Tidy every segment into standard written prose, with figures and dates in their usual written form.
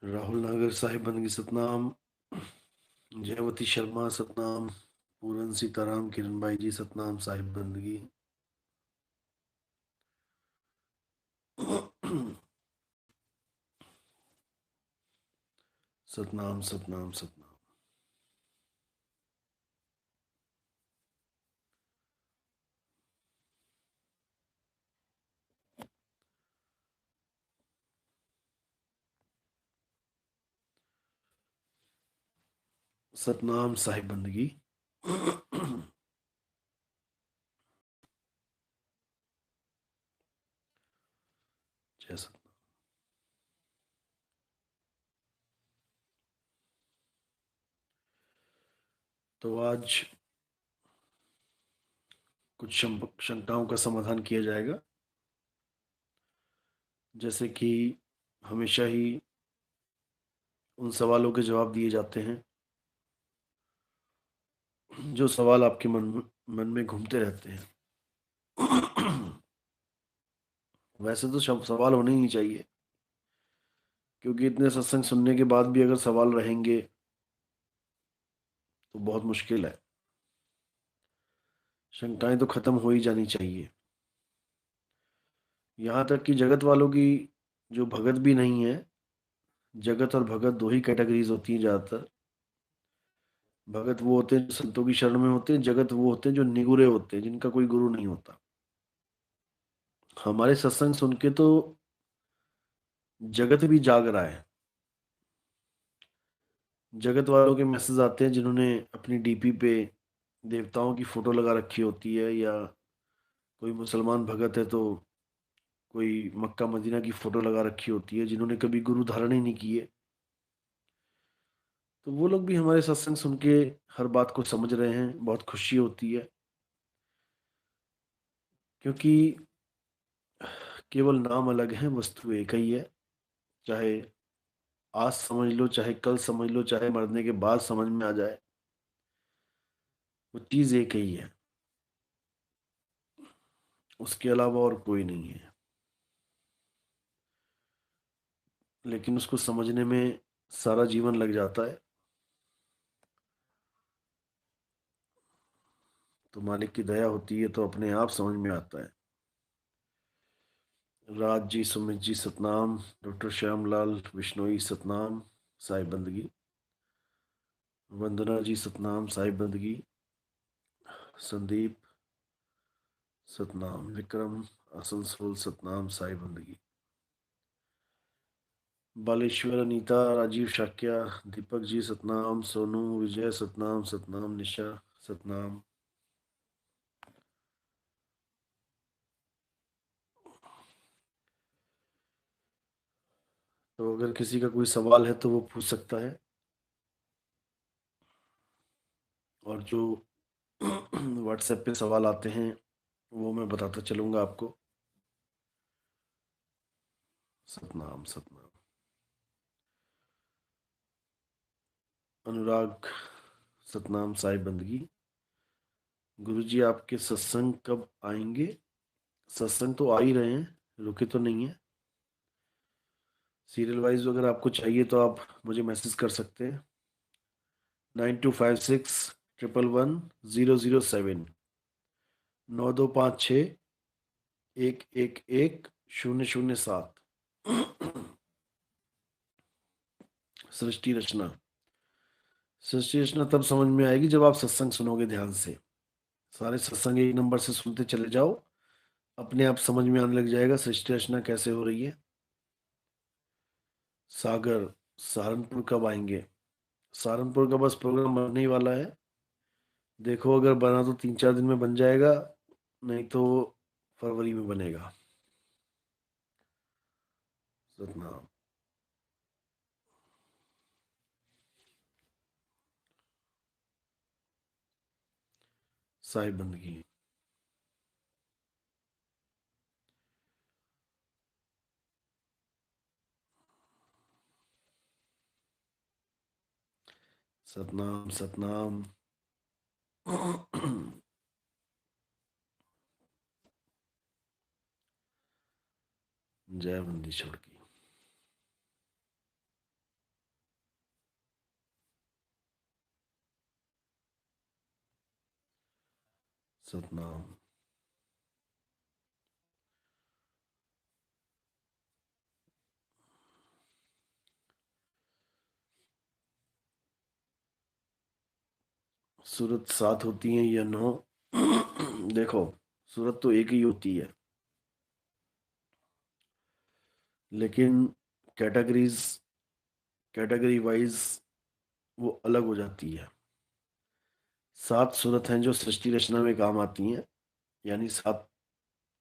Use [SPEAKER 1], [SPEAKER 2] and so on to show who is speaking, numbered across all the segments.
[SPEAKER 1] राहुल नागर साहिब बंदगी सतनाम। जयवती शर्मा सतनाम। पूरन सीताराम किरण भाई जी सतनाम साहिब बंदगी। सतनाम सतनाम सतनाम। सतनाम साहिब बंदगी। जय सतनाम। तो आज कुछ शंकाओं का समाधान किया जाएगा। जैसे कि हमेशा ही उन सवालों के जवाब दिए जाते हैं जो सवाल आपके मन में घूमते रहते हैं। वैसे तो सवाल होने ही नहीं चाहिए, क्योंकि इतने सत्संग सुनने के बाद भी अगर सवाल रहेंगे तो बहुत मुश्किल है। शंकाएं तो खत्म हो ही जानी चाहिए। यहाँ तक कि जगत वालों की जो भगत भी नहीं है, जगत और भगत दो ही कैटेगरीज होती हैं ज्यादातर। भगत वो होते हैं जो संतों की शरण में होते हैं, जगत वो होते हैं जो निगुरे होते हैं, जिनका कोई गुरु नहीं होता। हमारे सत्संग सुन के तो जगत भी जाग रहा है। जगत वालों के मैसेज आते हैं जिन्होंने अपनी डीपी पे देवताओं की फोटो लगा रखी होती है, या कोई मुसलमान भगत है तो कोई मक्का मदीना की फोटो लगा रखी होती है, जिन्होंने कभी गुरु धारण ही नहीं की है। तो वो लोग भी हमारे सत्संग सुन के हर बात को समझ रहे हैं, बहुत खुशी होती है। क्योंकि केवल नाम अलग है, वस्तु एक ही है। चाहे आज समझ लो, चाहे कल समझ लो, चाहे मरने के बाद समझ में आ जाए, वो चीज एक ही है। उसके अलावा और कोई नहीं है। लेकिन उसको समझने में सारा जीवन लग जाता है। तो मालिक की दया होती है तो अपने आप समझ में आता है। राज जी, सुमित जी सतनाम। डॉक्टर श्यामलाल बिश्नोई सतनाम साहिब बंदगी। वंदना जी सतनाम साहिब बंदगी। संदीप सतनाम। विक्रम आसनसोल सतनाम साहिब बंदगी। बालेश्वर अनीता राजीव शाक्या। दीपक जी सतनाम। सोनू विजय सतनाम सतनाम। निशा सतनाम। तो अगर किसी का कोई सवाल है तो वो पूछ सकता है। और जो व्हाट्सएप पे सवाल आते हैं वो मैं बताता चलूंगा आपको। सतनाम सतनाम। अनुराग सतनाम साहिब बंदगी। गुरुजी आपके सत्संग कब आएंगे? सत्संग तो आ ही रहे हैं, रुके तो नहीं है। सीरियल वाइज अगर आपको चाहिए तो आप मुझे मैसेज कर सकते हैं। 9256 111 007। 9256 111 007। सृष्टि रचना। सृष्टि रचना तब समझ में आएगी जब आप सत्संग सुनोगे ध्यान से। सारे सत्संग एक नंबर से सुनते चले जाओ, अपने आप समझ में आने लग जाएगा सृष्टि रचना कैसे हो रही है। सागर सहारनपुर कब आएंगे? सहारनपुर का बस प्रोग्राम बनने ही वाला है। देखो अगर बना तो 3-4 दिन में बन जाएगा, नहीं तो फरवरी में बनेगा। सतनाम। साहिब बंदगी। सतनाम सतनाम। जय बंदी छोड़ की। सतनाम। सूरत 7 होती है या 9? देखो, सूरत तो एक ही होती है, लेकिन कैटेगरीज, कैटेगरी वाइज वो अलग हो जाती है। 7 सूरत हैं जो सृष्टि रचना में काम आती हैं, यानी 7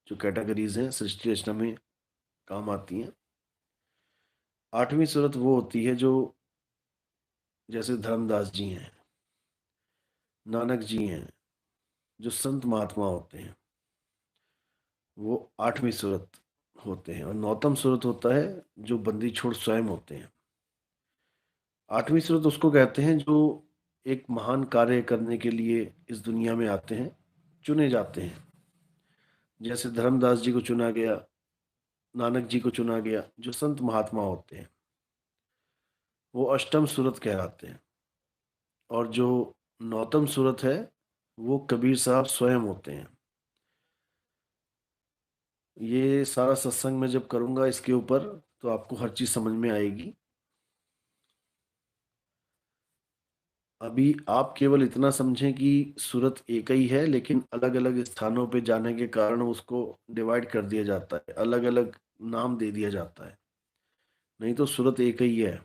[SPEAKER 1] जो कैटेगरीज हैं सृष्टि रचना में काम आती हैं। 8वीं सूरत वो होती है जो, जैसे धर्मदास जी हैं, नानक जी हैं, जो संत महात्मा होते हैं, वो 8वीं सूरत होते हैं। और 9तम सूरत होता है जो बंदी छोड़ स्वयं होते हैं। 8वीं सूरत उसको कहते हैं जो एक महान कार्य करने के लिए इस दुनिया में आते हैं, चुने जाते हैं। जैसे धर्मदास जी को चुना गया, नानक जी को चुना गया, जो संत महात्मा होते हैं, वो अष्टम सूरत कहलाते हैं। और जो 9तम सूरत है, वो कबीर साहब स्वयं होते हैं। ये सारा सत्संग मैं जब करूंगा इसके ऊपर, तो आपको हर चीज समझ में आएगी। अभी आप केवल इतना समझें कि सूरत एक ही है, लेकिन अलग अलग स्थानों पे जाने के कारण उसको डिवाइड कर दिया जाता है, अलग अलग नाम दे दिया जाता है। नहीं तो सूरत एक ही है।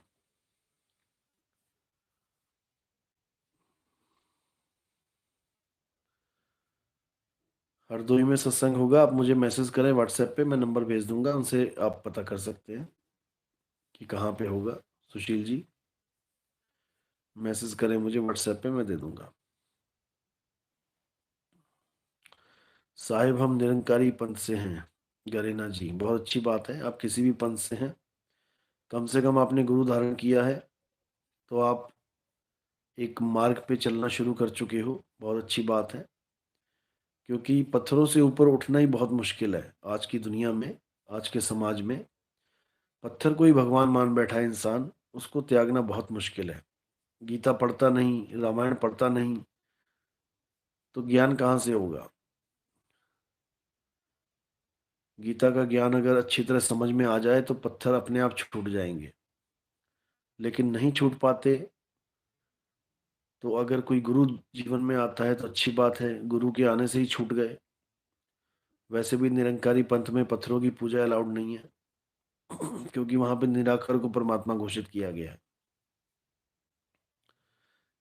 [SPEAKER 1] हरदोई में सत्संग होगा, आप मुझे मैसेज करें व्हाट्सएप पे, मैं नंबर भेज दूंगा, उनसे आप पता कर सकते हैं कि कहाँ पे होगा। सुशील जी, मैसेज करें मुझे व्हाट्सएप पे, मैं दे दूंगा। साहिब हम निरंकारी पंथ से हैं। गरेना जी, बहुत अच्छी बात है, आप किसी भी पंथ से हैं, कम से कम आपने गुरु धारण किया है, तो आप एक मार्ग पे चलना शुरू कर चुके हो, बहुत अच्छी बात है। क्योंकि पत्थरों से ऊपर उठना ही बहुत मुश्किल है आज की दुनिया में, आज के समाज में। पत्थर को ही भगवान मान बैठा है इंसान, उसको त्यागना बहुत मुश्किल है। गीता पढ़ता नहीं, रामायण पढ़ता नहीं, तो ज्ञान कहाँ से होगा? गीता का ज्ञान अगर अच्छी तरह समझ में आ जाए तो पत्थर अपने आप छूट जाएंगे, लेकिन नहीं छूट पाते। तो अगर कोई गुरु जीवन में आता है तो अच्छी बात है, गुरु के आने से ही छूट गए। वैसे भी निरंकारी पंथ में पत्थरों की पूजा अलाउड नहीं है, क्योंकि वहां पे निराकार को परमात्मा घोषित किया गया है।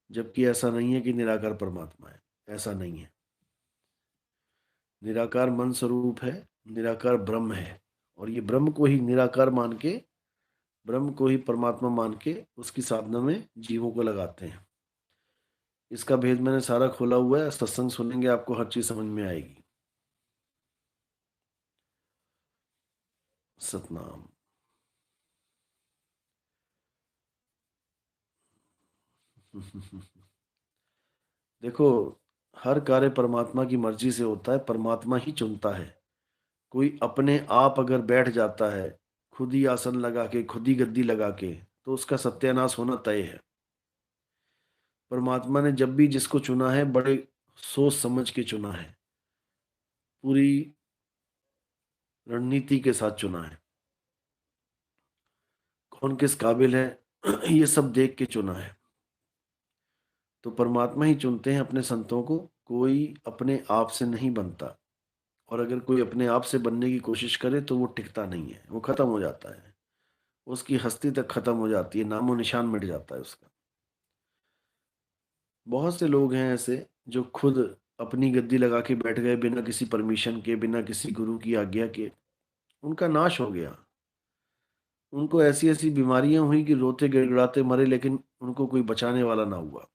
[SPEAKER 1] जबकि ऐसा नहीं है कि निराकार परमात्मा है, ऐसा नहीं है। निराकार मन स्वरूप है, निराकार ब्रह्म है। और ये ब्रह्म को ही निराकार मान के, ब्रह्म को ही परमात्मा मान के उसकी साधना में जीवों को लगाते हैं। इसका भेद मैंने सारा खोला हुआ है, सत्संग सुनेंगे आपको हर चीज समझ में आएगी। सतनाम। देखो, हर कार्य परमात्मा की मर्जी से होता है, परमात्मा ही चुनता है। कोई अपने आप अगर बैठ जाता है, खुद ही आसन लगा के, खुद ही गद्दी लगा के, तो उसका सत्यानाश होना तय है। परमात्मा ने जब भी जिसको चुना है, बड़े सोच समझ के चुना है, पूरी रणनीति के साथ चुना है। कौन किस काबिल है ये सब देख के चुना है। तो परमात्मा ही चुनते हैं अपने संतों को, कोई अपने आप से नहीं बनता। और अगर कोई अपने आप से बनने की कोशिश करे तो वो टिकता नहीं है, वो खत्म हो जाता है, उसकी हस्ती तक खत्म हो जाती है, नामो निशान मिट जाता है उसका। बहुत से लोग हैं ऐसे जो खुद अपनी गद्दी लगा के बैठ गए, बिना किसी परमिशन के, बिना किसी गुरु की आज्ञा के, उनका नाश हो गया। उनको ऐसी ऐसी बीमारियां हुई कि रोते गिड़गिड़ाते मरे, लेकिन उनको कोई बचाने वाला ना हुआ।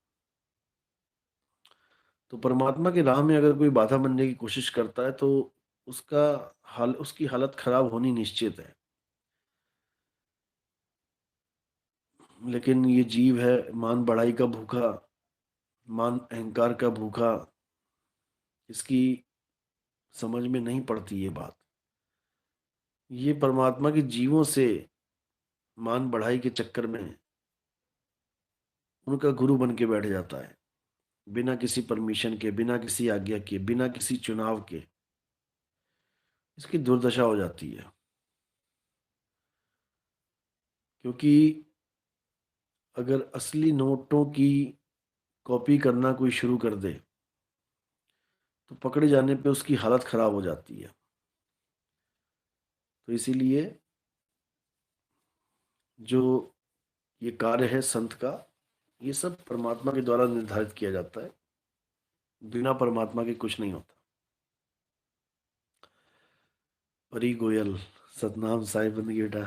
[SPEAKER 1] तो परमात्मा की राह में अगर कोई बाधा बनने की कोशिश करता है, तो उसका हाल, उसकी हालत खराब होनी निश्चित है। लेकिन ये जीव है मान बढ़ाई का भूखा, मान अहंकार का भूखा, इसकी समझ में नहीं पड़ती ये बात। ये परमात्मा के जीवों से मान बढ़ाई के चक्कर में उनका गुरु बन के बैठ जाता है। बिना किसी परमिशन के, बिना किसी आज्ञा के, बिना किसी चुनाव के, इसकी दुर्दशा हो जाती है। क्योंकि अगर असली नोटों की कॉपी करना कोई शुरू कर दे तो पकड़े जाने पे उसकी हालत खराब हो जाती है। तो इसीलिए जो ये कार्य है संत का, ये सब परमात्मा के द्वारा निर्धारित किया जाता है। बिना परमात्मा के कुछ नहीं होता। परी गोयल, सतनाम साहिब बंदगी बेटा।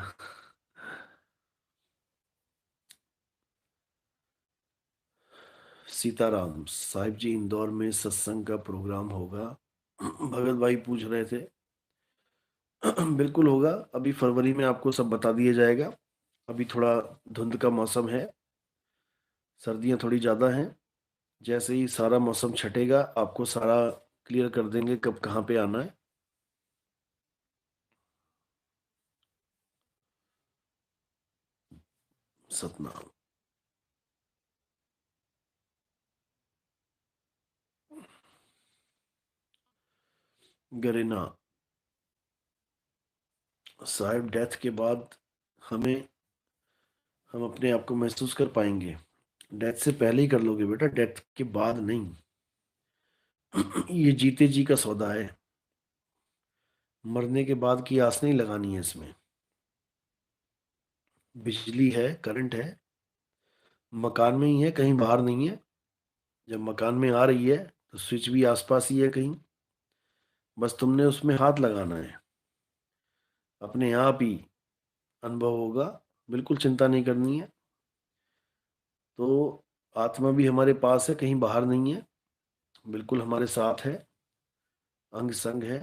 [SPEAKER 1] सीताराम साहिब जी, इंदौर में सत्संग का प्रोग्राम होगा? भगत भाई पूछ रहे थे। बिल्कुल होगा। अभी फरवरी में आपको सब बता दिया जाएगा। अभी थोड़ा धुंध का मौसम है, सर्दियां थोड़ी ज्यादा हैं। जैसे ही सारा मौसम छटेगा आपको सारा क्लियर कर देंगे कब कहाँ पे आना है। सतनाम। गरिना साहिब, डेथ के बाद हमें हम अपने आप को महसूस कर पाएंगे। डेथ से पहले ही कर लोगे बेटा, डेथ के बाद नहीं। ये जीते जी का सौदा है। मरने के बाद की आस नहीं लगानी है इसमें। बिजली है, करंट है, मकान में ही है, कहीं बाहर नहीं है। जब मकान में आ रही है तो स्विच भी आसपास ही है कहीं। बस तुमने उसमें हाथ लगाना है, अपने आप ही अनुभव होगा। बिल्कुल चिंता नहीं करनी है। तो आत्मा भी हमारे पास है, कहीं बाहर नहीं है, बिल्कुल हमारे साथ है, अंग संग है।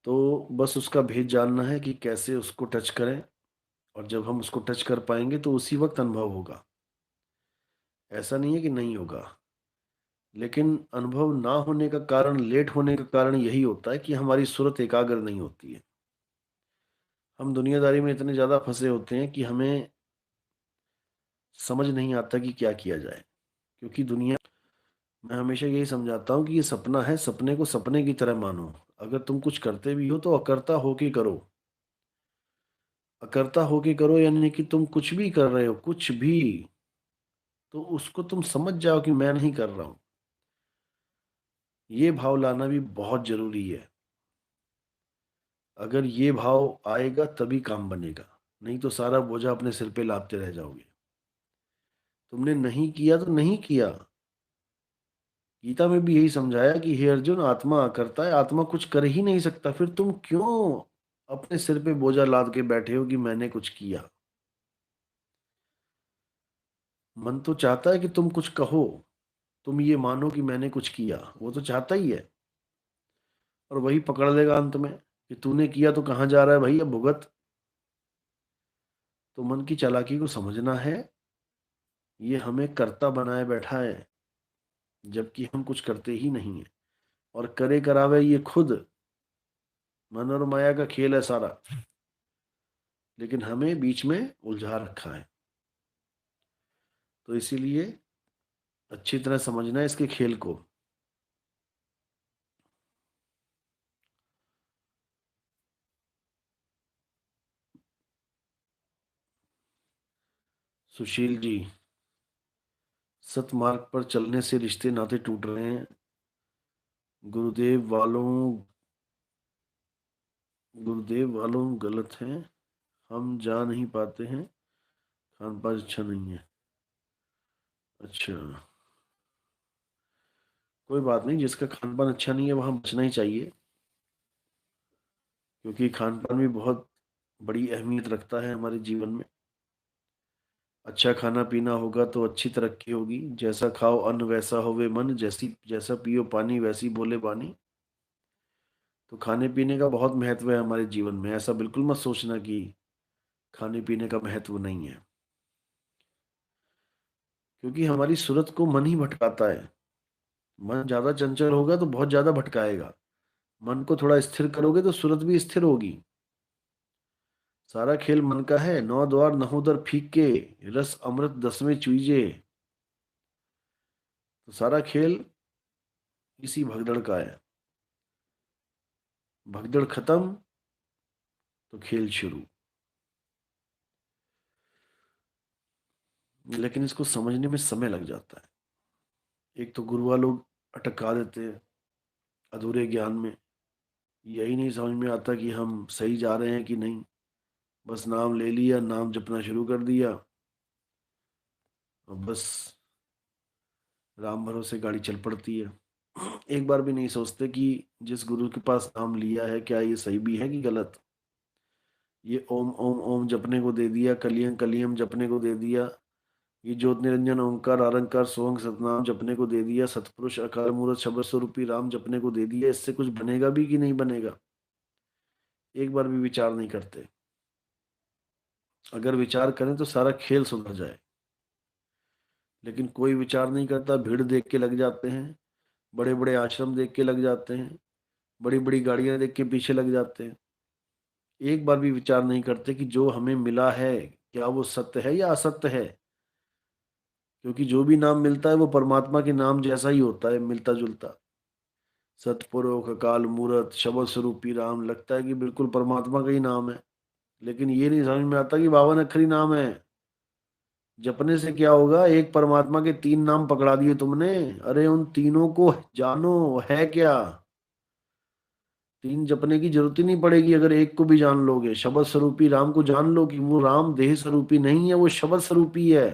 [SPEAKER 1] तो बस उसका भेद जानना है कि कैसे उसको टच करें। और जब हम उसको टच कर पाएंगे तो उसी वक्त अनुभव होगा। ऐसा नहीं है कि नहीं होगा। लेकिन अनुभव ना होने का कारण, लेट होने का कारण यही होता है कि हमारी सुरत एकाग्र नहीं होती है। हम दुनियादारी में इतने ज्यादा फंसे होते हैं कि हमें समझ नहीं आता कि क्या किया जाए। क्योंकि दुनिया, मैं हमेशा यही समझाता हूँ कि ये सपना है, सपने को सपने की तरह मानो। अगर तुम कुछ करते भी हो तो अकर्ता होके करो। अकर्ता होके करो यानी कि तुम कुछ भी कर रहे हो, कुछ भी, तो उसको तुम समझ जाओ कि मैं नहीं कर रहा हूं। ये भाव लाना भी बहुत जरूरी है। अगर ये भाव आएगा तभी काम बनेगा। नहीं तो सारा बोझा अपने सिर पे लादते रह जाओगे। तुमने नहीं किया तो नहीं किया। गीता में भी यही समझाया कि हे अर्जुन, आत्मा करता है, आत्मा कुछ कर ही नहीं सकता। फिर तुम क्यों अपने सिर पे बोझा लाद के बैठे हो कि मैंने कुछ किया? मन तो चाहता है कि तुम कुछ कहो, तुम ये मानो कि मैंने कुछ किया, वो तो चाहता ही है। और वही पकड़ लेगा अंत में कि तूने किया तो कहाँ जा रहा है भाई, अब भुगत। तो मन की चालाकी को समझना है। ये हमें कर्ता बनाए बैठा है, जबकि हम कुछ करते ही नहीं है। और करे करावे ये खुद। मन और माया का खेल है सारा, लेकिन हमें बीच में उलझा रखा है। तो इसीलिए अच्छी तरह समझना है इसके खेल को। सुशील जी, सतमार्ग पर चलने से रिश्ते नाते टूट रहे हैं। गुरुदेव वालों गुरुदेव वालों गलत हैं, हम जा नहीं पाते हैं, खान पान अच्छा नहीं है। अच्छा, कोई बात नहीं। जिसका खान पान अच्छा नहीं है वहां बचना ही चाहिए। क्योंकि खान पान भी बहुत बड़ी अहमियत रखता है हमारे जीवन में। अच्छा खाना पीना होगा तो अच्छी तरक्की होगी। जैसा खाओ अन्न वैसा होवे मन, जैसी जैसा पियो पानी वैसी बोले बानी। तो खाने पीने का बहुत महत्व है हमारे जीवन में। ऐसा बिल्कुल मत सोचना कि खाने पीने का महत्व नहीं है। क्योंकि हमारी सूरत को मन ही भटकाता है। मन ज्यादा चंचल होगा तो बहुत ज्यादा भटकाएगा। मन को थोड़ा स्थिर करोगे तो सूरत भी स्थिर होगी। सारा खेल मन का है। नौ द्वार नहोदर फीके, रस अमृत दसवें चूजे। तो सारा खेल इसी भगदड़ का है। भगदड़ खत्म तो खेल शुरू। लेकिन इसको समझने में समय लग जाता है। एक तो गुरुआ लोग अटका देते हैं अधूरे ज्ञान में। यही नहीं समझ में आता कि हम सही जा रहे हैं कि नहीं। बस नाम ले लिया, नाम जपना शुरू कर दिया और बस राम भरोसे गाड़ी चल पड़ती है। एक बार भी नहीं सोचते कि जिस गुरु के पास नाम लिया है क्या ये सही भी है कि गलत। ये ओम ओम ओम जपने को दे दिया, कलियम कलियम जपने को दे दिया, ये ज्योत निरंजन ओंकार आरंकार सोहंग सतनाम जपने को दे दिया, सतपुरुष अकाल मूरत शब्द स्वरूपी राम जपने को दे दिया। इससे कुछ बनेगा भी कि नहीं बनेगा, एक बार भी विचार नहीं करते। अगर विचार करें तो सारा खेल सुधर जाए, लेकिन कोई विचार नहीं करता। भीड़ देख के लग जाते हैं, बड़े बड़े आश्रम देख के लग जाते हैं, बड़ी बड़ी गाड़ियां देख के पीछे लग जाते हैं। एक बार भी विचार नहीं करते कि जो हमें मिला है क्या वो सत्य है या असत्य है। क्योंकि जो भी नाम मिलता है वो परमात्मा के नाम जैसा ही होता है, मिलता जुलता। सतपुरुष अकाल मूरत शब्द स्वरूपी राम, लगता है कि बिल्कुल परमात्मा का ही नाम है। लेकिन ये नहीं समझ में आता कि 52 अक्षरी नाम है। जपने से क्या होगा, एक परमात्मा के 3 नाम पकड़ा दिए तुमने। अरे उन तीनों को जानो है क्या। 3 जपने की जरूरत ही नहीं पड़ेगी अगर एक को भी जान लोगे। शब्द स्वरूपी राम को जान लो कि वो राम देह स्वरूपी नहीं है, वो शब्द स्वरूपी है।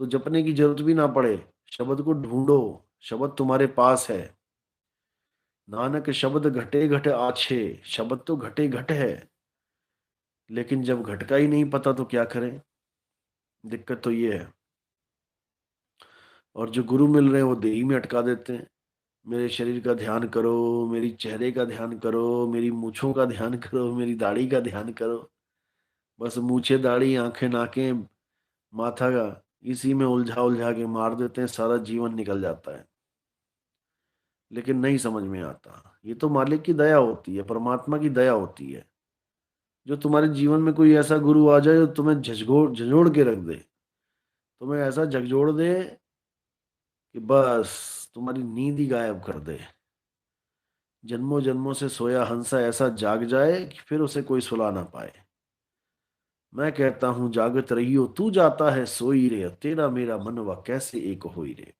[SPEAKER 1] तो जपने की जरूरत भी ना पड़े। शब्द को ढूंढो, शब्द तुम्हारे पास है। नानक शब्द घटे घट आछे, शब्द तो घटे घट है। लेकिन जब घट का ही नहीं पता तो क्या करें। दिक्कत तो ये है। और जो गुरु मिल रहे हैं वो देही में अटका देते हैं। मेरे शरीर का ध्यान करो, मेरी चेहरे का ध्यान करो, मेरी मूछों का ध्यान करो, मेरी दाढ़ी का ध्यान करो। बस मूछे दाढ़ी आंखें नाकें माथा का, इसी में उलझा उलझा के मार देते हैं, सारा जीवन निकल जाता है। लेकिन नहीं समझ में आता, ये तो मालिक की दया होती है, परमात्मा की दया होती है। जो तुम्हारे जीवन में कोई ऐसा गुरु आ जाए जो तुम्हें झकझोड़ झंझोड़ के रख दे, तुम्हें ऐसा झकझोड़ दे कि बस तुम्हारी नींद ही गायब कर दे। जन्मों जन्मों से सोया हंसा ऐसा जाग जाए कि फिर उसे कोई सुला ना पाए। मैं कहता हूं जागत रहियो तू जाता है सोई रे, तेरा मेरा मनवा कैसे एक होई रे।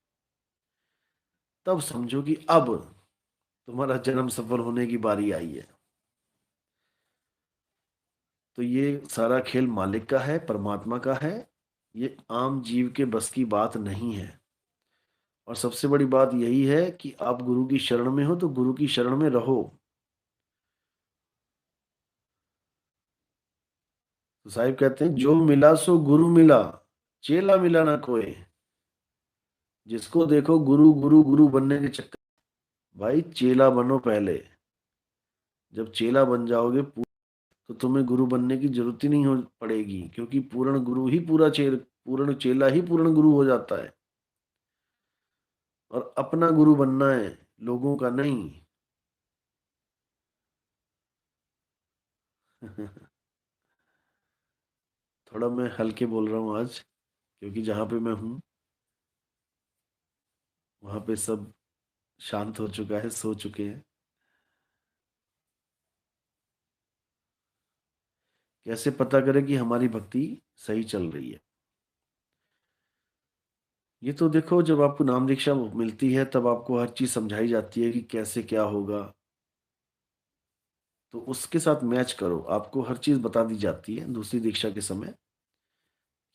[SPEAKER 1] तब समझो कि अब तुम्हारा जन्म सफल होने की बारी आई है। तो ये सारा खेल मालिक का है, परमात्मा का है। ये आम जीव के बस की बात नहीं है। और सबसे बड़ी बात यही है कि आप गुरु की शरण में हो तो गुरु की शरण में रहो। तो साहिब कहते हैं जो मिला सो गुरु मिला, चेला मिला ना कोई। जिसको देखो गुरु गुरु गुरु बनने के चक्कर। भाई चेला बनो पहले। जब चेला बन जाओगे तो तुम्हें गुरु बनने की जरूरत ही नहीं हो पड़ेगी, क्योंकि पूर्ण गुरु ही पूर्ण चेला ही पूर्ण गुरु हो जाता है। और अपना गुरु बनना है, लोगों का नहीं। थोड़ा मैं हल्के बोल रहा हूँ आज, क्योंकि जहां पे मैं हूँ वहां पे सब शांत हो चुका है, सो चुके हैं। कैसे पता करें कि हमारी भक्ति सही चल रही है। ये तो देखो, जब आपको नाम दीक्षा मिलती है तब आपको हर चीज समझाई जाती है कि कैसे क्या होगा। तो उसके साथ मैच करो, आपको हर चीज बता दी जाती है दूसरी दीक्षा के समय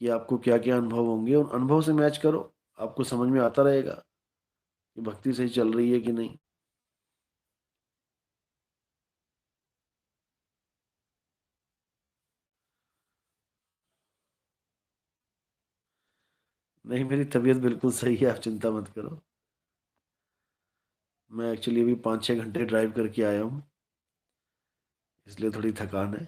[SPEAKER 1] कि आपको क्या क्या अनुभव होंगे। उन अनुभव से मैच करो, आपको समझ में आता रहेगा कि भक्ति सही चल रही है कि नहीं। नहीं, मेरी तबीयत बिल्कुल सही है, आप चिंता मत करो। मैं एक्चुअली अभी 5-6 घंटे ड्राइव करके आया हूँ, इसलिए थोड़ी थकान है।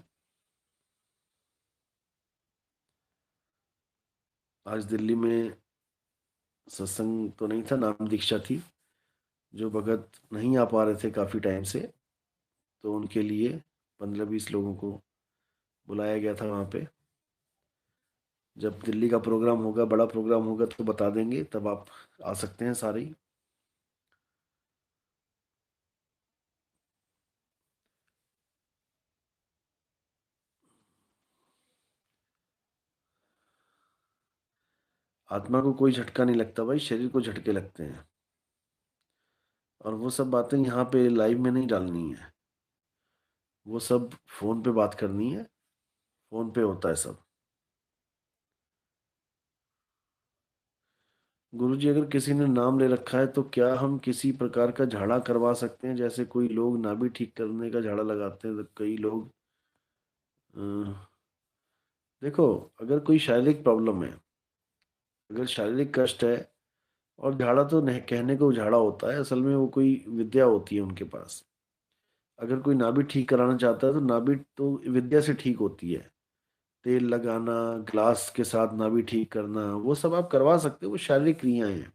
[SPEAKER 1] आज दिल्ली में सत्संग तो नहीं था, नाम दीक्षा थी। जो भगत नहीं आ पा रहे थे काफी टाइम से, तो उनके लिए 15-20 लोगों को बुलाया गया था वहां पे। जब दिल्ली का प्रोग्राम होगा, बड़ा प्रोग्राम होगा तो बता देंगे, तब आप आ सकते हैं सारे ही। आत्मा को कोई झटका नहीं लगता भाई, शरीर को झटके लगते हैं। और वो सब बातें यहाँ पे लाइव में नहीं डालनी है, वो सब फोन पे बात करनी है, फोन पे होता है सब। गुरुजी, अगर किसी ने नाम ले रखा है तो क्या हम किसी प्रकार का झाड़ा करवा सकते हैं? जैसे कोई लोग नाभि ठीक करने का झाड़ा लगाते हैं, तो कई लोग अ, देखो, अगर कोई शारीरिक प्रॉब्लम है, अगर शारीरिक कष्ट है, और झाड़ा तो नहीं, कहने को झाड़ा होता है, असल में वो कोई विद्या होती है उनके पास। अगर कोई नाभि ठीक कराना चाहता है तो नाभि तो विद्या से ठीक होती है। तेल लगाना, ग्लास के साथ नाभि ठीक करना, वो सब आप करवा सकते हो, वो शारीरिक क्रियाएं हैं।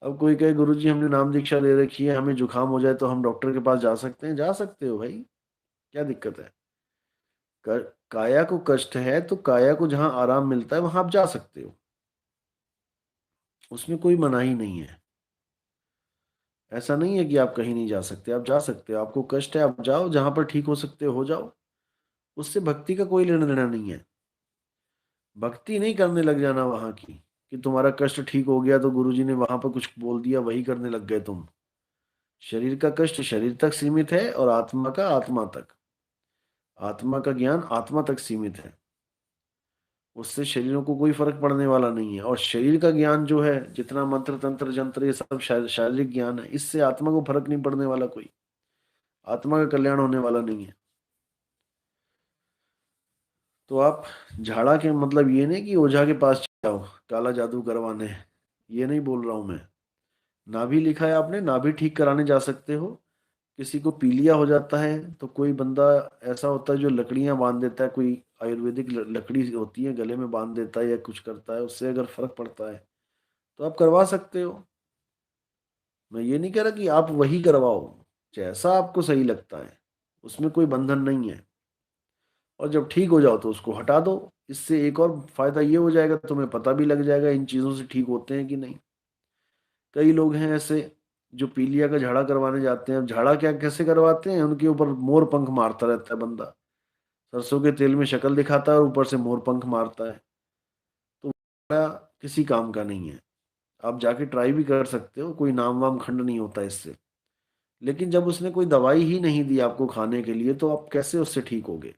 [SPEAKER 1] अब कोई कहे गुरुजी हमने नाम दीक्षा ले रखी है, हमें जुकाम हो जाए तो हम डॉक्टर के पास जा सकते हैं? जा सकते हो भाई, क्या दिक्कत है? काया को कष्ट है तो काया को जहां आराम मिलता है वहां आप जा सकते हो, उसमें कोई मनाही नहीं है। ऐसा नहीं है कि आप कहीं नहीं जा सकते, आप जा सकते हो, आपको कष्ट है आप जाओ, जहां पर ठीक हो सकते हो जाओ। उससे भक्ति का कोई लेना देना नहीं है। भक्ति नहीं करने लग जाना वहां की, कि तुम्हारा कष्ट ठीक हो गया तो गुरुजी ने वहां पर कुछ बोल दिया वही करने लग गए तुम। शरीर का कष्ट शरीर तक सीमित है, और आत्मा का आत्मा तक। आत्मा का ज्ञान आत्मा तक सीमित है, उससे शरीरों को कोई फर्क पड़ने वाला नहीं है। और शरीर का ज्ञान जो है, जितना मंत्र तंत्र जंत्र ये सब शारीरिक ज्ञान है, इससे आत्मा को फर्क नहीं पड़ने वाला कोई। आत्मा का कल्याण होने वाला नहीं है। तो आप झाड़ा के मतलब ये नहीं कि ओझा के पास जाओ काला जादू करवाने, ये नहीं बोल रहा हूं मैं। नाभि लिखा है आपने, नाभि ठीक कराने जा सकते हो। किसी को पीलिया हो जाता है तो कोई बंदा ऐसा होता है जो लकड़ियां बांध देता है, कोई आयुर्वेदिक लकड़ी होती है गले में बांध देता है या कुछ करता है, उससे अगर फर्क पड़ता है तो आप करवा सकते हो। मैं ये नहीं कह रहा कि आप वही करवाओ, जैसा आपको सही लगता है, उसमें कोई बंधन नहीं है। और जब ठीक हो जाओ तो उसको हटा दो। इससे एक और फायदा ये हो जाएगा, तुम्हें पता भी लग जाएगा इन चीजों से ठीक होते हैं कि नहीं। कई लोग हैं ऐसे जो पीलिया का झाड़ा करवाने जाते हैं। अब झाड़ा क्या कैसे करवाते हैं, उनके ऊपर मोर पंख मारता रहता है बंदा, सरसों के तेल में शक्ल दिखाता है और ऊपर से मोर पंख मारता है। तो वो किसी काम का नहीं है। आप जाके ट्राई भी कर सकते हो, कोई नाम वाम खंड नहीं होता इससे। लेकिन जब उसने कोई दवाई ही नहीं दी आपको खाने के लिए, तो आप कैसे उससे ठीक होगे?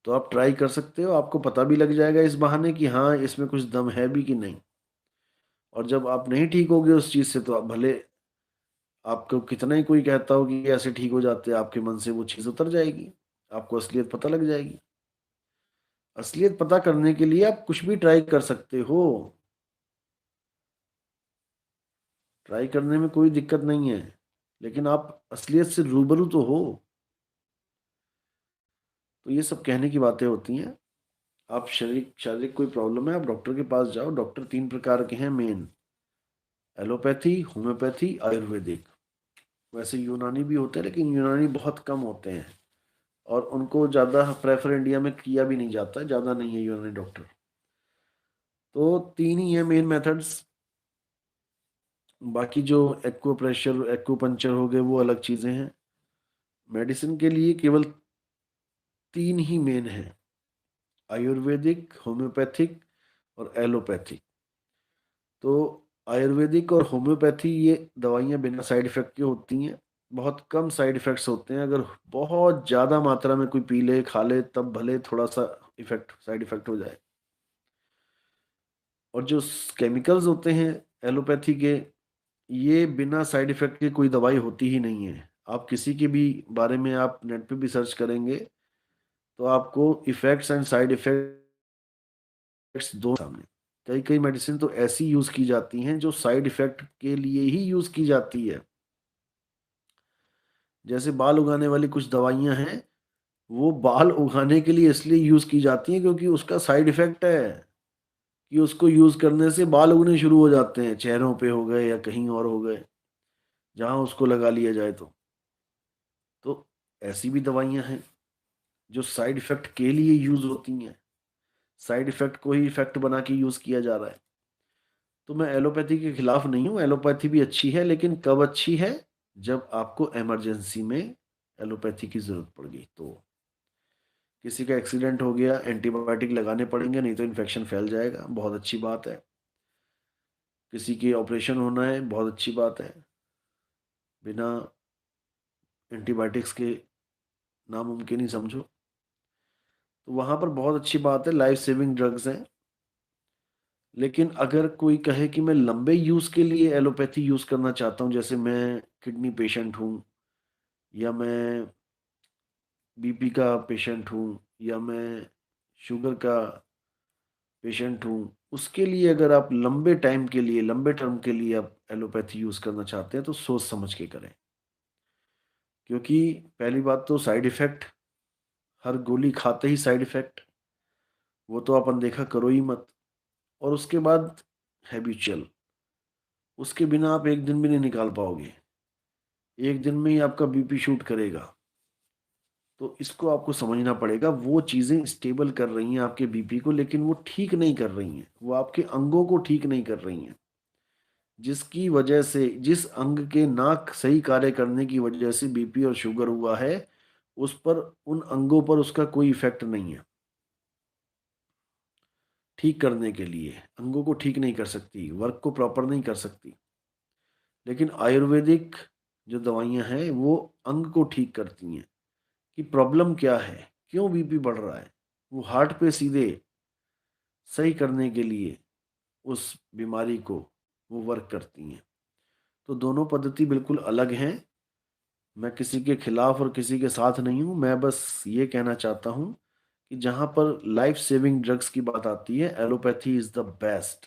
[SPEAKER 1] तो आप ट्राई कर सकते हो, आपको पता भी लग जाएगा इस बहाने कि हाँ इसमें कुछ दम है भी कि नहीं। और जब आप नहीं ठीक होगे उस चीज से, तो आप भले आपको कितना ही कोई कहता हो कि ऐसे ठीक हो जाते हैं, आपके मन से वो चीज उतर जाएगी, आपको असलियत पता लग जाएगी। असलियत पता करने के लिए आप कुछ भी ट्राई कर सकते हो, ट्राई करने में कोई दिक्कत नहीं है। लेकिन आप असलियत से रूबरू तो हो। तो ये सब कहने की बातें होती हैं। आप शारीरिक शारीरिक कोई प्रॉब्लम है, आप डॉक्टर के पास जाओ। डॉक्टर तीन प्रकार के हैं मेन: एलोपैथी, होम्योपैथी, आयुर्वेदिक। वैसे यूनानी भी होते हैं, लेकिन यूनानी बहुत कम होते हैं, और उनको ज़्यादा प्रेफर इंडिया में किया भी नहीं जाता, ज़्यादा नहीं है यूनानी डॉक्टर। तो तीन ही है मेन मेथड्स। बाकी जो एक्को प्रेशर, एक्यूपंक्चर हो गए, वो अलग चीज़ें हैं। मेडिसिन के लिए केवल तीन ही मेन है: आयुर्वेदिक, होम्योपैथिक और एलोपैथिक। तो आयुर्वेदिक और होम्योपैथी ये दवाइयाँ बिना साइड इफेक्ट की होती हैं। बहुत कम साइड इफेक्ट्स होते हैं। अगर बहुत ज़्यादा मात्रा में कोई पी ले खा ले तब भले थोड़ा सा साइड इफेक्ट हो जाए। और जो केमिकल्स होते हैं एलोपैथी के, ये बिना साइड इफेक्ट के कोई दवाई होती ही नहीं है। आप किसी के भी बारे में आप नेट पे भी सर्च करेंगे तो आपको इफेक्ट्स एंड साइड इफेक्ट्स दो सामने। कई कई मेडिसिन तो ऐसी यूज की जाती हैं जो साइड इफेक्ट के लिए ही यूज की जाती है। जैसे बाल उगाने वाली कुछ दवाइयां हैं, वो बाल उगाने के लिए इसलिए यूज की जाती हैं क्योंकि उसका साइड इफेक्ट है कि उसको यूज करने से बाल उगने शुरू हो जाते हैं, चेहरों पे हो गए या कहीं और हो गए, जहां उसको लगा लिया जाए तो ऐसी भी दवाइयां हैं जो साइड इफेक्ट के लिए यूज होती हैं। साइड इफेक्ट को ही इफेक्ट बना के यूज किया जा रहा है। तो मैं एलोपैथी के खिलाफ नहीं हूँ, एलोपैथी भी अच्छी है, लेकिन कब अच्छी है? जब आपको इमरजेंसी में एलोपैथी की जरूरत पड़ गई तो। किसी का एक्सीडेंट हो गया, एंटीबायोटिक लगाने पड़ेंगे, नहीं तो इन्फेक्शन फैल जाएगा, बहुत अच्छी बात है। किसी के ऑपरेशन होना है, बहुत अच्छी बात है। बिना एंटीबायोटिक्स के नामुमकिन ही समझो। तो वहां पर बहुत अच्छी बात है, लाइफ सेविंग ड्रग्स हैं। लेकिन अगर कोई कहे कि मैं लंबे यूज के लिए एलोपैथी यूज करना चाहता हूँ, जैसे मैं किडनी पेशेंट हूँ, या मैं बीपी का पेशेंट हूँ, या मैं शुगर का पेशेंट हूँ, उसके लिए अगर आप लंबे टाइम के लिए, लंबे टर्म के लिए आप एलोपैथी यूज करना चाहते हैं तो सोच समझ के करें। क्योंकि पहली बात तो साइड इफेक्ट, हर गोली खाते ही साइड इफेक्ट, वो तो आप अनदेखा करो ही मत। और उसके बाद हैबिचुअल, उसके बिना आप एक दिन भी नहीं निकाल पाओगे। एक दिन में ही आपका बीपी शूट करेगा। तो इसको आपको समझना पड़ेगा, वो चीजें स्टेबल कर रही हैं आपके बीपी को, लेकिन वो ठीक नहीं कर रही हैं, वो आपके अंगों को ठीक नहीं कर रही हैं। जिसकी वजह से, जिस अंग के नाक सही कार्य करने की वजह से बीपी और शुगर हुआ है, उस पर, उन अंगों पर उसका कोई इफेक्ट नहीं है। ठीक करने के लिए अंगों को ठीक नहीं कर सकती, वर्क को प्रॉपर नहीं कर सकती। लेकिन आयुर्वेदिक जो दवाइयां हैं वो अंग को ठीक करती हैं, कि प्रॉब्लम क्या है, क्यों बीपी बढ़ रहा है, वो हार्ट पे सीधे सही करने के लिए उस बीमारी को वो वर्क करती हैं। तो दोनों पद्धति बिल्कुल अलग हैं। मैं किसी के खिलाफ और किसी के साथ नहीं हूं, मैं बस ये कहना चाहता हूं कि जहां पर लाइफ सेविंग ड्रग्स की बात आती है, एलोपैथी इज द बेस्ट।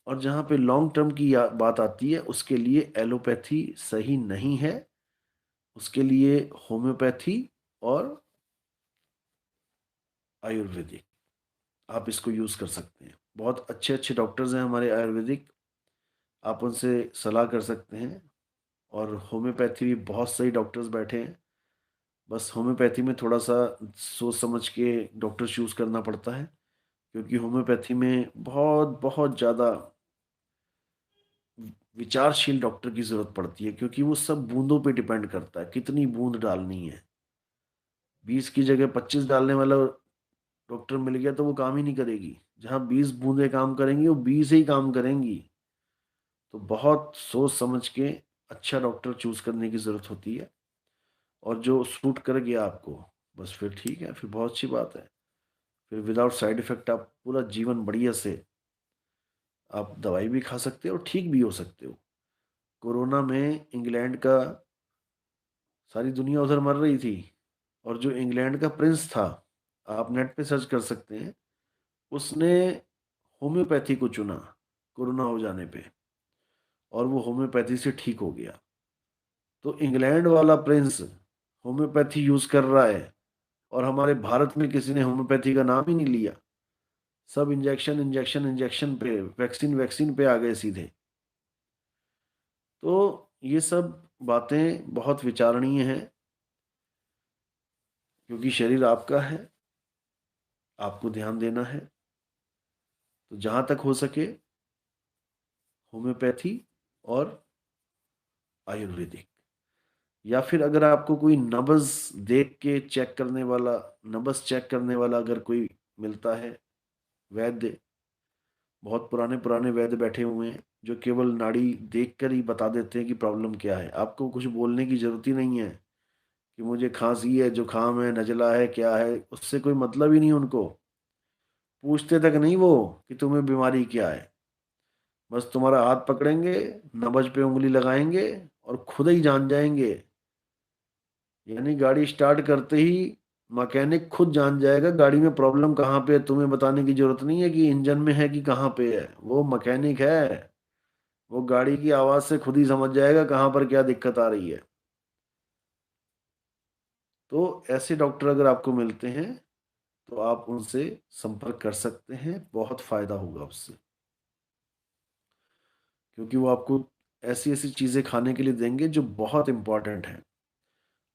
[SPEAKER 1] और जहां पे लॉन्ग टर्म की बात आती है, उसके लिए एलोपैथी सही नहीं है। उसके लिए होम्योपैथी और आयुर्वेदिक, आप इसको यूज कर सकते हैं। बहुत अच्छे अच्छे डॉक्टर्स हैं हमारे आयुर्वेदिक, आप उनसे सलाह कर सकते हैं। और होम्योपैथी भी बहुत सही डॉक्टर्स बैठे हैं। बस होम्योपैथी में थोड़ा सा सोच समझ के डॉक्टर चूज करना पड़ता है, क्योंकि होम्योपैथी में बहुत बहुत ज़्यादा विचारशील डॉक्टर की जरूरत पड़ती है, क्योंकि वो सब बूंदों पे डिपेंड करता है, कितनी बूंद डालनी है। 20 की जगह 25 डालने वाला डॉक्टर मिल गया तो वो काम ही नहीं करेगी। जहाँ 20 बूंदें काम करेंगी, वो 20 ही काम करेंगी। तो बहुत सोच समझ के अच्छा डॉक्टर चूज करने की जरूरत होती है। और जो सूट कर गया आपको, बस फिर ठीक है, फिर बहुत अच्छी बात है। फिर विदाउट साइड इफेक्ट आप पूरा जीवन बढ़िया से आप दवाई भी खा सकते हो और ठीक भी हो सकते हो। कोरोना में इंग्लैंड का, सारी दुनिया उधर मर रही थी, और जो इंग्लैंड का प्रिंस था, आप नेट पे सर्च कर सकते हैं, उसने होम्योपैथी को चुना कोरोना हो जाने पे, और वो होम्योपैथी से ठीक हो गया। तो इंग्लैंड वाला प्रिंस होम्योपैथी यूज कर रहा है, और हमारे भारत में किसी ने होम्योपैथी का नाम ही नहीं लिया। सब इंजेक्शन इंजेक्शन इंजेक्शन पे, वैक्सीन वैक्सीन पे आ गए सीधे। तो ये सब बातें बहुत विचारणीय हैं, क्योंकि शरीर आपका है, आपको ध्यान देना है। तो जहां तक हो सके होम्योपैथी और आयुर्वेदिक, या फिर अगर आपको कोई नब्ज देख के चेक करने वाला, नब्ज चेक करने वाला अगर कोई मिलता है, वैद्य, बहुत पुराने पुराने वैद्य बैठे हुए हैं जो केवल नाड़ी देख कर ही बता देते हैं कि प्रॉब्लम क्या है, आपको कुछ बोलने की जरूरत ही नहीं है कि मुझे खांसी है, जुकाम है, नजला है, क्या है, उससे कोई मतलब ही नहीं उनको। पूछते तक नहीं वो कि तुम्हें बीमारी क्या है। बस तुम्हारा हाथ पकड़ेंगे, नब्ज पे उंगली लगाएंगे, और खुद ही जान जाएंगे। यानी गाड़ी स्टार्ट करते ही मैकेनिक खुद जान जाएगा गाड़ी में प्रॉब्लम कहाँ पे है। तुम्हें बताने की जरूरत नहीं है कि इंजन में है कि कहाँ पे है, वो मैकेनिक है। वो गाड़ी की आवाज से खुद ही समझ जाएगा कहाँ पर क्या दिक्कत आ रही है। तो ऐसे डॉक्टर अगर आपको मिलते हैं तो आप उनसे संपर्क कर सकते हैं, बहुत फायदा होगा उससे। क्योंकि वो आपको ऐसी ऐसी चीजें खाने के लिए देंगे जो बहुत इंपॉर्टेंट है,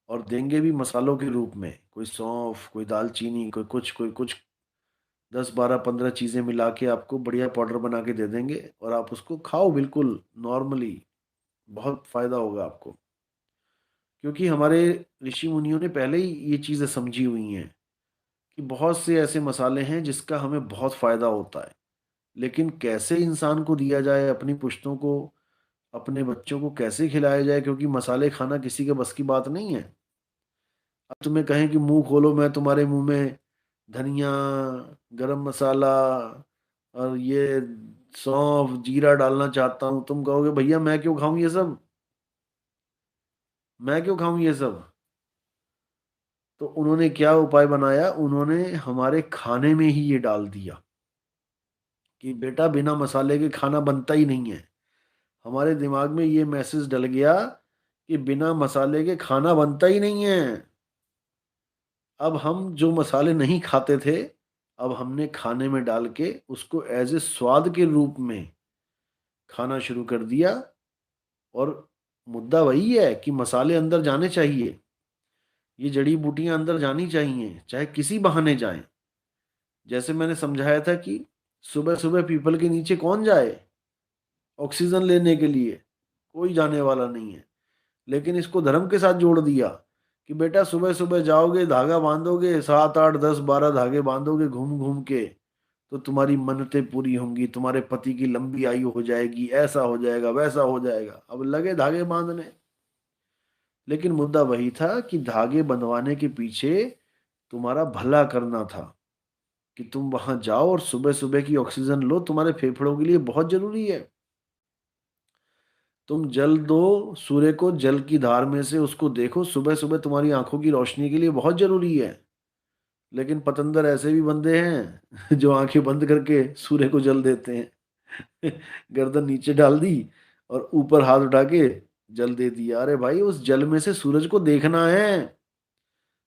[SPEAKER 1] और देंगे भी मसालों के रूप में, कोई सौंफ, कोई दालचीनी, कोई कुछ, कोई कुछ। 10 12 15 चीज़ें मिला के आपको बढ़िया पाउडर बना के दे देंगे और आप उसको खाओ बिल्कुल नॉर्मली। बहुत फायदा होगा आपको, क्योंकि हमारे ऋषि मुनियों ने पहले ही ये चीज़ें समझी हुई हैं कि बहुत से ऐसे मसाले हैं जिसका हमें बहुत फायदा होता है, लेकिन कैसे इंसान को दिया जाए, अपनी पुश्तों को, अपने बच्चों को कैसे खिलाया जाए, क्योंकि मसाले खाना किसी के बस की बात नहीं है। अब तुम्हें कहें कि मुंह खोलो, मैं तुम्हारे मुंह में धनिया, गरम मसाला और ये सौंफ जीरा डालना चाहता हूँ, तुम कहोगे भैया मैं क्यों खाऊं ये सब, मैं क्यों खाऊं ये सब। तो उन्होंने क्या उपाय बनाया, उन्होंने हमारे खाने में ही ये डाल दिया कि बेटा बिना मसाले के खाना बनता ही नहीं है। हमारे दिमाग में ये मैसेज डल गया कि बिना मसाले के खाना बनता ही नहीं है। अब हम जो मसाले नहीं खाते थे, अब हमने खाने में डाल के उसको एज ए स्वाद के रूप में खाना शुरू कर दिया। और मुद्दा वही है कि मसाले अंदर जाने चाहिए, ये जड़ी बूटियां अंदर जानी चाहिए, चाहे किसी बहाने जाएं। जैसे मैंने समझाया था कि सुबह सुबह पीपल के नीचे कौन जाए ऑक्सीजन लेने के लिए, कोई जाने वाला नहीं है। लेकिन इसको धर्म के साथ जोड़ दिया कि बेटा सुबह सुबह जाओगे, धागा बांधोगे, 7 8 10 12 धागे बांधोगे घूम घूम के, तो तुम्हारी मन्नतें पूरी होंगी, तुम्हारे पति की लंबी आयु हो जाएगी, ऐसा हो जाएगा वैसा हो जाएगा। अब लगे धागे बांधने। लेकिन मुद्दा वही था कि धागे बंधवाने के पीछे तुम्हारा भला करना था, कि तुम वहां जाओ और सुबह सुबह की ऑक्सीजन लो, तुम्हारे फेफड़ों के लिए बहुत जरूरी है। तुम जल दो सूर्य को, जल की धार में से उसको देखो सुबह सुबह, तुम्हारी आंखों की रोशनी के लिए बहुत जरूरी है। लेकिन पतंदर ऐसे भी बंदे हैं जो आंखें बंद करके सूर्य को जल देते हैं गर्दन नीचे डाल दी और ऊपर हाथ उठा के जल दे दिया। अरे भाई उस जल में से सूरज को देखना है,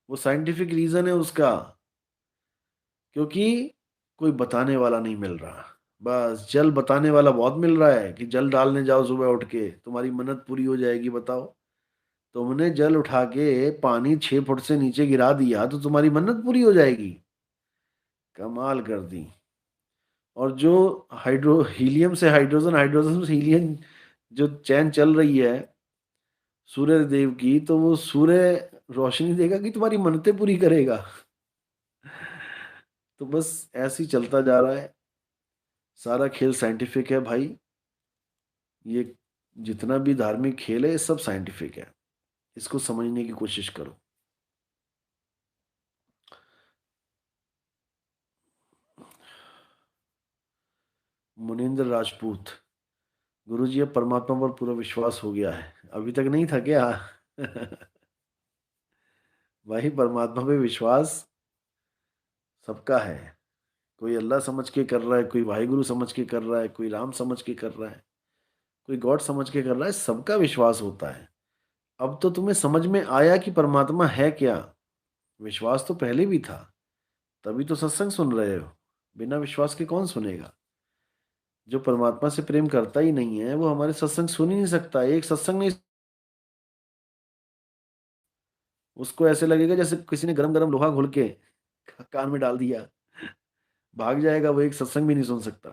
[SPEAKER 1] वो साइंटिफिक रीजन है उसका। क्योंकि कोई बताने वाला नहीं मिल रहा, बस जल बताने वाला बहुत मिल रहा है कि जल डालने जाओ सुबह उठ के तुम्हारी मन्नत पूरी हो जाएगी। बताओ, तुमने जल उठा के पानी 6 फुट से नीचे गिरा दिया तो तुम्हारी मन्नत पूरी हो जाएगी। कमाल कर दी। और जो हाइड्रो हीलियम से हाइड्रोजन, हाइड्रोजन से हीलियम जो चैन चल रही है सूर्य देव की, तो वो सूर्य रोशनी देगा कि तुम्हारी मन्नतें पूरी करेगा। तो बस ऐसे ही चलता जा रहा है, सारा खेल साइंटिफिक है भाई। ये जितना भी धार्मिक खेल है ये सब साइंटिफिक है, इसको समझने की कोशिश करो। मुनिंद्र राजपूत, गुरुजी अब परमात्मा पर पूरा विश्वास हो गया है, अभी तक नहीं था क्या? भाई परमात्मा पे विश्वास सबका है। कोई अल्लाह समझ के कर रहा है, कोई वाहिगुरु समझ के कर रहा है, कोई राम समझ के कर रहा है, कोई गॉड समझ के कर रहा है, सबका विश्वास होता है। अब तो तुम्हें समझ में आया कि परमात्मा है क्या। विश्वास तो पहले भी था, तभी तो सत्संग सुन रहे हो। बिना विश्वास के कौन सुनेगा? जो परमात्मा से प्रेम करता ही नहीं है वो हमारे सत्संग सुन ही नहीं सकता। एक सत्संग नहीं, उसको ऐसे लगेगा जैसे किसी ने गरम गरम लोहा घोल के कान में डाल दिया, भाग जाएगा वो, एक सत्संग भी नहीं सुन सकता।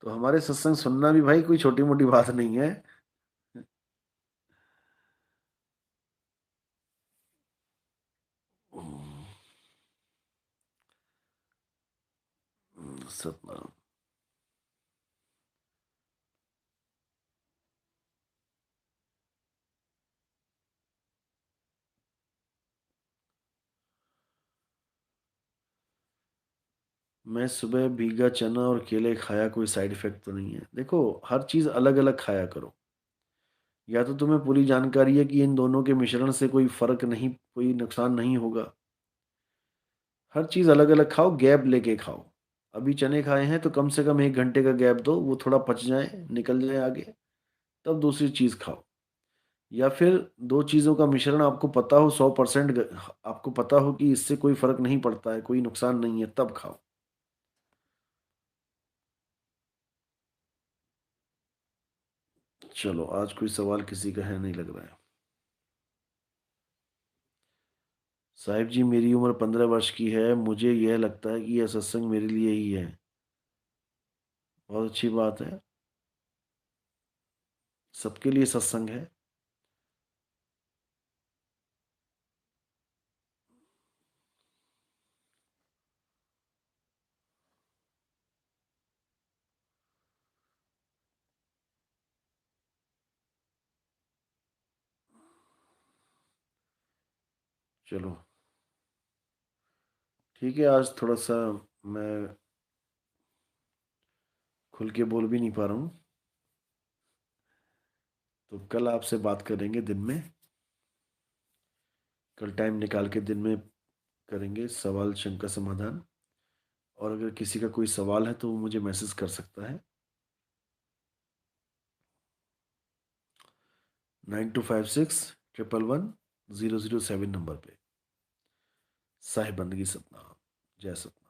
[SPEAKER 1] तो हमारे सत्संग सुनना भी भाई कोई छोटी मोटी बात नहीं है। सतनाम। मैं सुबह भीगा चना और केले खाया, कोई साइड इफेक्ट तो नहीं है? देखो, हर चीज अलग अलग खाया करो। या तो तुम्हें पूरी जानकारी है कि इन दोनों के मिश्रण से कोई फर्क नहीं, कोई नुकसान नहीं होगा। हर चीज अलग अलग खाओ, गैप लेके खाओ। अभी चने खाए हैं तो कम से कम 1 घंटे का गैप दो, वो थोड़ा पच जाए, निकल जाए आगे, तब दूसरी चीज खाओ। या फिर दो चीजों का मिश्रण आपको पता हो 100%, आपको पता हो कि इससे कोई फर्क नहीं पड़ता है, कोई नुकसान नहीं है, तब खाओ। चलो, आज कोई सवाल किसी का है नहीं लग रहा है। साहिब जी, मेरी उम्र 15 वर्ष की है। मुझे यह लगता है कि यह सत्संग मेरे लिए ही है। बहुत अच्छी बात है। सबके लिए सत्संग है। चलो ठीक है, आज थोड़ा सा मैं खुल के बोल भी नहीं पा रहा हूँ, तो कल आपसे बात करेंगे दिन में। कल टाइम निकाल के दिन में करेंगे सवाल शंका समाधान। और अगर किसी का कोई सवाल है तो वो मुझे मैसेज कर सकता है 9256 111 007 नंबर पे। साहिब बंदगी सतनाम। जय सत।